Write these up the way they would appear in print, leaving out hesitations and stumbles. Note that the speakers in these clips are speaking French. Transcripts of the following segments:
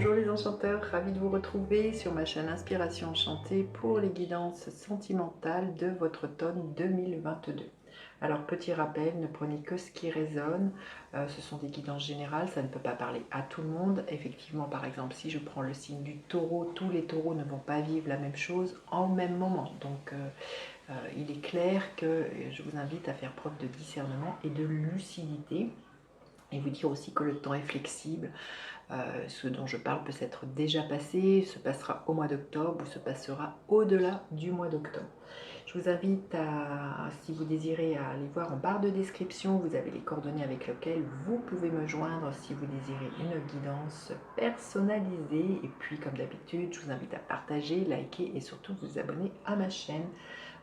Bonjour les enchanteurs, ravi de vous retrouver sur ma chaîne Inspiration Enchantée pour les guidances sentimentales de votre automne 2022. Alors petit rappel, ne prenez que ce qui résonne, ce sont des guidances générales, ça ne peut pas parler à tout le monde. Effectivement, par exemple, si je prends le signe du taureau, tous les taureaux ne vont pas vivre la même chose en même moment. Donc il est clair que je vous invite à faire preuve de discernement et de lucidité. Et vous dire aussi que le temps est flexible. Ce dont je parle peut s'être déjà passé, se passera au mois d'octobre ou se passera au-delà du mois d'octobre. Je vous invite à, si vous désirez, à aller voir en barre de description, vous avez les coordonnées avec lesquelles vous pouvez me joindre si vous désirez une guidance personnalisée. Et puis, comme d'habitude, je vous invite à partager, liker et surtout vous abonner à ma chaîne.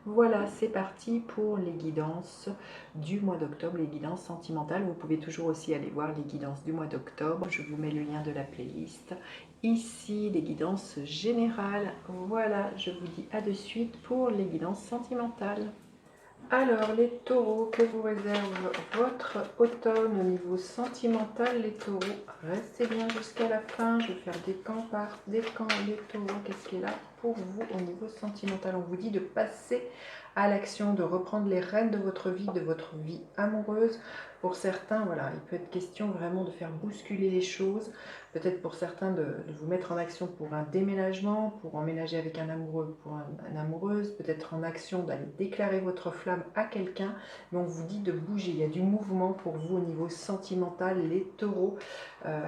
Voilà, c'est parti pour les guidances du mois d'octobre, les guidances sentimentales. Vous pouvez toujours aussi aller voir les guidances du mois d'octobre. Je vous mets le lien de la playlist. Ici, les guidances générales. Voilà, je vous dis à de suite pour les guidances sentimentales. Alors, les taureaux, que vous réserve votre automne au niveau sentimental, les taureaux? Restez bien jusqu'à la fin. Je vais faire des camps par des camps. Les taureaux, qu'est-ce qu'il y a là pour vous au niveau sentimental? On vous dit de passer à l'action, de reprendre les rênes de votre vie amoureuse. Pour certains, voilà, il peut être question vraiment de faire bousculer les choses. Peut-être pour certains de vous mettre en action pour un déménagement, pour emménager avec un amoureux, pour une amoureuse, peut-être en action d'aller déclarer votre flamme à quelqu'un. Mais on vous dit de bouger, il y a du mouvement pour vous au niveau sentimental, les taureaux.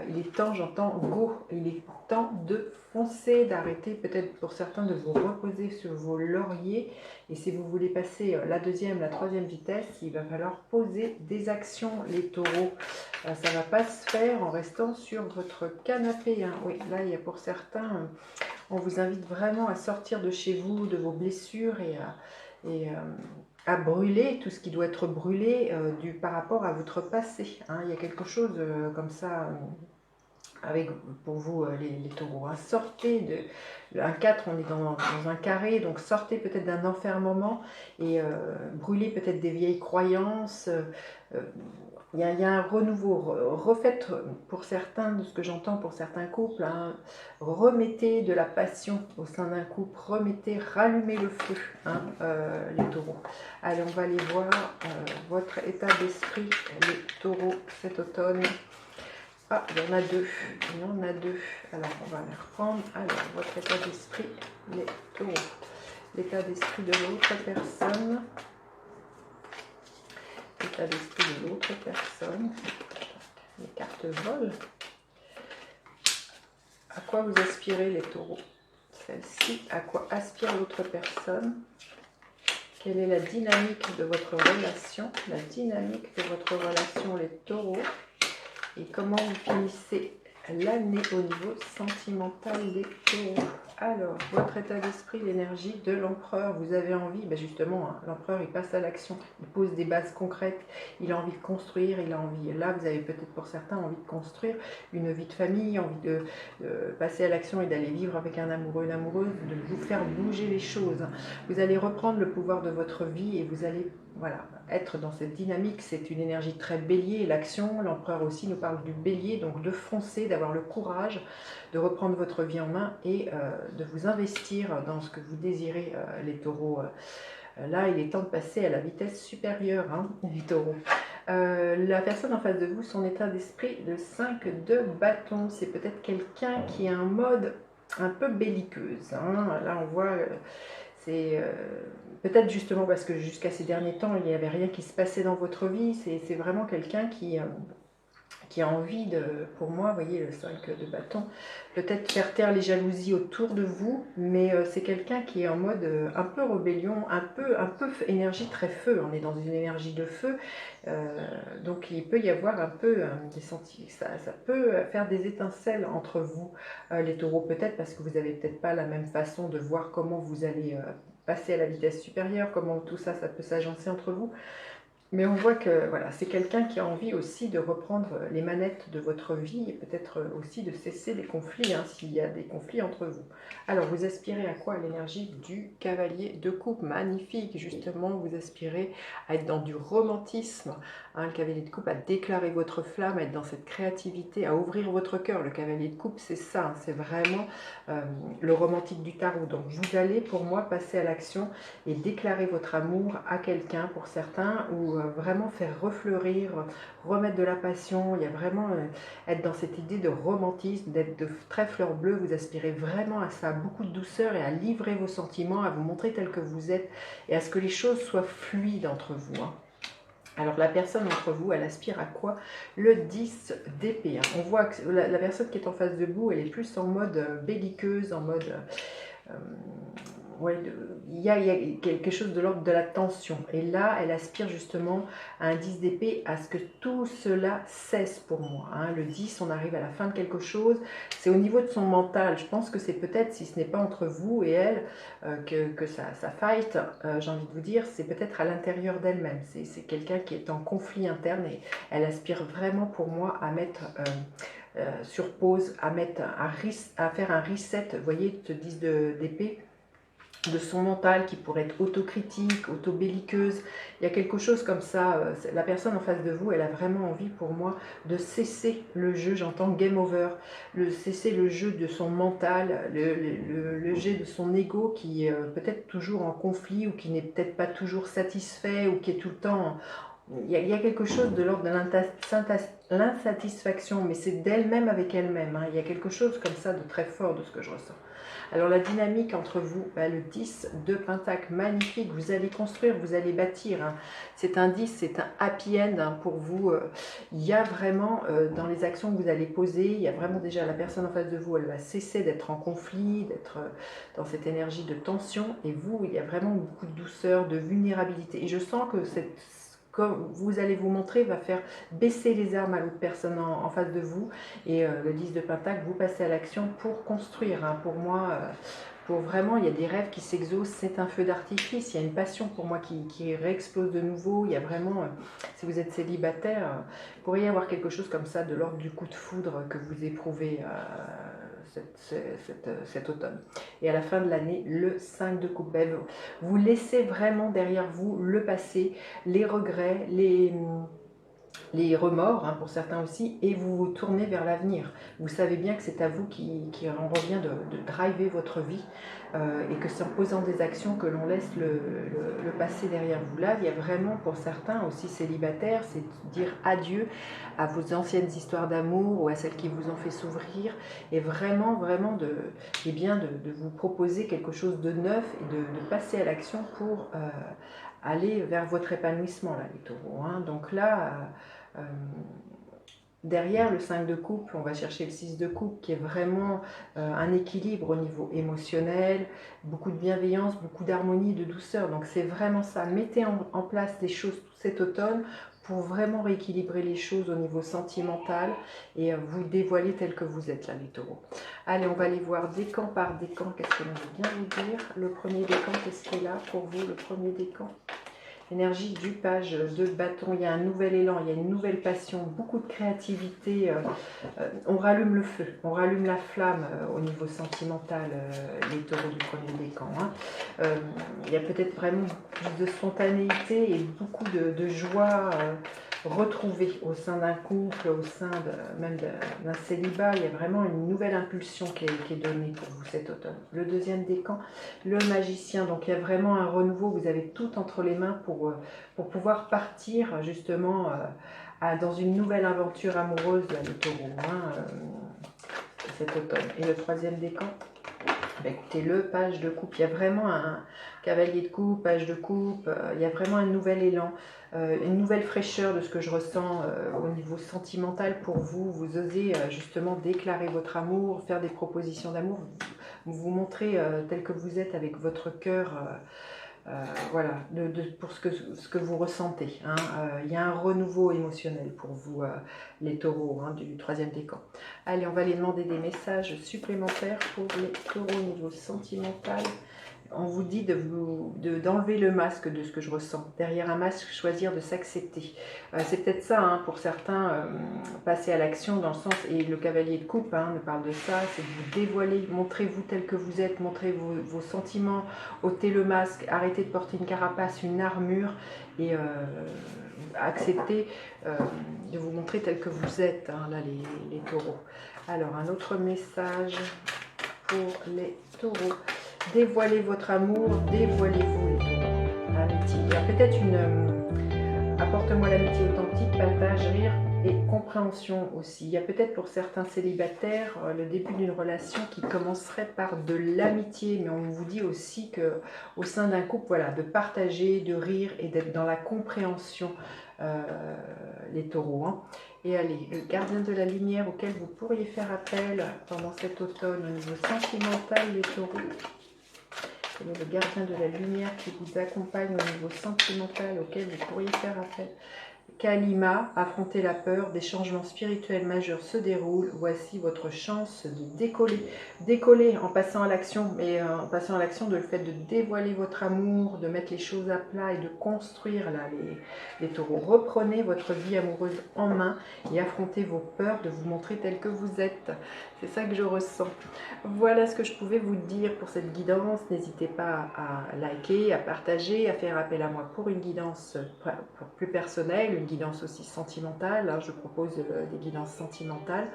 Il est temps, j'entends go, il est temps de foncer, d'arrêter peut-être pour certains de vous reposer sur vos lauriers. Et si vous voulez passer la deuxième, la troisième vitesse, il va falloir poser des actions, les taureaux. Ça ne va pas se faire en restant sur votre canapé. Hein. Oui, là, il y a pour certains, on vous invite vraiment à sortir de chez vous, de vos blessures et à brûler tout ce qui doit être brûlé par rapport à votre passé. Hein. Il y a quelque chose comme ça avec pour vous les taureaux. Hein. Sortez de un 4, on est dans un carré, donc sortez peut-être d'un enfermement et brûlez peut-être des vieilles croyances. Il y a un renouveau, refaites pour certains, de ce que j'entends pour certains couples, hein, remettez de la passion au sein d'un couple, remettez, rallumez le feu, hein, les taureaux. Allez, on va aller voir votre état d'esprit, les taureaux, cet automne. Ah, il y en a deux. Il y en a deux. Alors, on va les reprendre. Alors, votre état d'esprit, les taureaux. L'état d'esprit de l'autre personne. L'état d'esprit de l'autre personne. Les cartes volent. À quoi vous aspirez, les taureaux? Celle-ci, à quoi aspire l'autre personne? Quelle est la dynamique de votre relation? La dynamique de votre relation, les taureaux. Et comment vous finissez l'année au niveau sentimental des taureaux? Alors, votre état d'esprit, l'énergie de l'empereur, vous avez envie, ben justement, hein, l'empereur il passe à l'action, il pose des bases concrètes, il a envie de construire, il a envie, là vous avez peut-être pour certains envie de construire une vie de famille, envie de passer à l'action et d'aller vivre avec un amoureux, une amoureuse, de vous faire bouger les choses. Vous allez reprendre le pouvoir de votre vie et vous allez voilà, être dans cette dynamique. C'est une énergie très bélier, l'action, l'empereur aussi nous parle du bélier, donc de foncer, d'avoir le courage de reprendre votre vie en main et de vous investir dans ce que vous désirez, les taureaux. Là, il est temps de passer à la vitesse supérieure, hein, les taureaux. La personne en face de vous, son état d'esprit, le 5 de bâton, c'est peut-être quelqu'un qui a un mode un peu belliqueuse. Hein. Là, on voit... c'est peut-être justement parce que jusqu'à ces derniers temps, il n'y avait rien qui se passait dans votre vie. C'est vraiment quelqu'un qui a envie de, pour moi, vous voyez le 5 de bâton, peut-être faire taire les jalousies autour de vous, mais c'est quelqu'un qui est en mode un peu rébellion, un peu énergie très feu, on est dans une énergie de feu, donc il peut y avoir un peu des sentiments, ça peut faire des étincelles entre vous, les taureaux, peut-être parce que vous n'avez peut-être pas la même façon de voir comment vous allez passer à la vitesse supérieure, comment tout ça, ça peut s'agencer entre vous. Mais on voit que voilà, c'est quelqu'un qui a envie aussi de reprendre les manettes de votre vie et peut-être aussi de cesser les conflits, hein, s'il y a des conflits entre vous. Alors, vous aspirez à quoi? À l'énergie du cavalier de coupe. Magnifique, justement, vous aspirez à être dans du romantisme, hein, le cavalier de coupe, à déclarer votre flamme, à être dans cette créativité, à ouvrir votre cœur. Le cavalier de coupe, c'est ça, hein, c'est vraiment le romantique du tarot. Donc, vous allez, pour moi, passer à l'action et déclarer votre amour à quelqu'un pour certains ou vraiment faire refleurir, remettre de la passion. Il y a vraiment être dans cette idée de romantisme, d'être de très fleur bleue. Vous aspirez vraiment à ça, à beaucoup de douceur et à livrer vos sentiments, à vous montrer tel que vous êtes et à ce que les choses soient fluides entre vous, hein. Alors la personne entre vous, elle aspire à quoi? Le 10 d'épée, hein. On voit que la personne qui est en face de vous, elle est plus en mode belliqueuse, en mode... ouais, il y a quelque chose de l'ordre de la tension. Et là, elle aspire justement à un 10 d'épée, à ce que tout cela cesse pour moi, hein. Le 10, on arrive à la fin de quelque chose. C'est au niveau de son mental. Je pense que c'est peut-être, si ce n'est pas entre vous et elle, que ça fight, j'ai envie de vous dire, c'est peut-être à l'intérieur d'elle-même. C'est quelqu'un qui est en conflit interne et elle aspire vraiment pour moi à mettre... sur pause, à faire un reset, vous voyez, ce 10 d'épée, de son mental qui pourrait être autocritique, auto-belliqueuse. Il y a quelque chose comme ça. La personne en face de vous, elle a vraiment envie pour moi de cesser le jeu, j'entends game over, cesser le jeu de son mental, le jeu de son ego qui est peut-être toujours en conflit ou qui n'est peut-être pas toujours satisfait ou qui est tout le temps... Il y a quelque chose de l'ordre de l'insatisfaction, mais c'est d'elle-même avec elle-même, hein. Il y a quelque chose comme ça de très fort de ce que je ressens. Alors la dynamique entre vous, le 10 de Pentacle, magnifique, vous allez construire, vous allez bâtir, hein. C'est un 10, c'est un happy end, hein, pour vous. Il y a vraiment, dans les actions que vous allez poser, il y a vraiment déjà la personne en face de vous, elle va cesser d'être en conflit, d'être dans cette énergie de tension, et vous, il y a vraiment beaucoup de douceur, de vulnérabilité. Et je sens que comme vous allez vous montrer, va faire baisser les armes à l'autre personne en face de vous. Et le 10 de Pentacle, vous passez à l'action pour construire, hein. Pour moi, pour vraiment, il y a des rêves qui s'exaucent, c'est un feu d'artifice. Il y a une passion pour moi qui réexplose de nouveau. Il y a vraiment, si vous êtes célibataire, il pourrait y avoir quelque chose comme ça de l'ordre du coup de foudre que vous éprouvez cet automne. Et à la fin de l'année, le 5 de coupe. Vous laissez vraiment derrière vous le passé, les regrets, les remords, hein, pour certains aussi, et vous vous tournez vers l'avenir. Vous savez bien que c'est à vous qui en revient de driver votre vie, et que c'est en posant des actions que l'on laisse le passé derrière vous. Là, il y a vraiment pour certains aussi célibataires, c'est dire adieu à vos anciennes histoires d'amour ou à celles qui vous ont fait s'ouvrir, et vraiment, vraiment de vous proposer quelque chose de neuf et de passer à l'action pour aller vers votre épanouissement, là, les taureaux, hein. Donc là, derrière le 5 de coupe, on va chercher le 6 de coupe qui est vraiment un équilibre au niveau émotionnel, beaucoup de bienveillance, beaucoup d'harmonie, de douceur. Donc c'est vraiment ça. Mettez en place des choses tout cet automne pour vraiment rééquilibrer les choses au niveau sentimental et vous dévoiler tel que vous êtes là, les taureaux. Allez, on va aller voir décan par décan. Qu'est-ce que l'on veut bien vous dire? Le premier décan, qu'est-ce qui est là pour vous, le premier décan? Énergie du page de bâton, il y a un nouvel élan, il y a une nouvelle passion, beaucoup de créativité, on rallume le feu, on rallume la flamme au niveau sentimental, les taureaux du premier décan, hein. Il y a peut-être vraiment plus de spontanéité et beaucoup de joie retrouvée au sein d'un couple, au sein même d'un célibat. Il y a vraiment une nouvelle impulsion qui est donnée pour vous cet automne. Le deuxième décan, le magicien, donc il y a vraiment un renouveau, vous avez tout entre les mains pour pouvoir partir justement dans une nouvelle aventure amoureuse, là, les taureaux, hein, cet automne. Et le troisième décan, écoutez, le page de coupe, il y a vraiment un cavalier de coupe, page de coupe, il y a vraiment un nouvel élan, une nouvelle fraîcheur de ce que je ressens au niveau sentimental pour vous. Vous osez justement déclarer votre amour, faire des propositions d'amour, vous montrer tel que vous êtes avec votre cœur, voilà, pour ce que vous ressentez, hein. Il y a un renouveau émotionnel pour vous, les taureaux, hein, du troisième décan. Allez, on va aller demander des messages supplémentaires pour les taureaux au niveau sentimental. on vous dit d'enlever le masque de ce que je ressens. Derrière un masque, choisir de s'accepter. C'est peut-être ça, hein, pour certains, passer à l'action dans le sens, et le cavalier de coupe nous parle de ça, c'est de vous dévoiler, montrez-vous tel que vous êtes, montrez vos sentiments, ôtez le masque, arrêtez de porter une carapace, une armure, et acceptez de vous montrer tel que vous êtes, là les taureaux. Alors un autre message pour les taureaux. Dévoilez votre amour, dévoilez-vous les taureaux. L'amitié. Il y a peut-être apporte-moi l'amitié authentique, partage, rire et compréhension aussi. Il y a peut-être pour certains célibataires le début d'une relation qui commencerait par de l'amitié, mais on vous dit aussi que au sein d'un couple, voilà, de partager, de rire et d'être dans la compréhension, les taureaux. Et allez, le gardien de la lumière auquel vous pourriez faire appel pendant cet automne au niveau sentimental, les taureaux. Quel est le gardien de la lumière qui vous accompagne au niveau sentimental auquel vous pourriez faire appel? Kalima, affrontez la peur, des changements spirituels majeurs se déroulent, voici votre chance de décoller. Décoller en passant à l'action, mais en passant à l'action de le fait de dévoiler votre amour, de mettre les choses à plat et de construire là, les taureaux. Reprenez votre vie amoureuse en main et affrontez vos peurs de vous montrer tel que vous êtes. C'est ça que je ressens. Voilà ce que je pouvais vous dire pour cette guidance. N'hésitez pas à liker, à partager, à faire appel à moi pour une guidance plus personnelle, une guidance aussi sentimentale. Je propose des guidances sentimentales.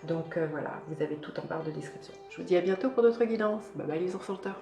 Donc voilà, vous avez tout en barre de description. Je vous dis à bientôt pour d'autres guidances. Bye bye les ours sauveteurs.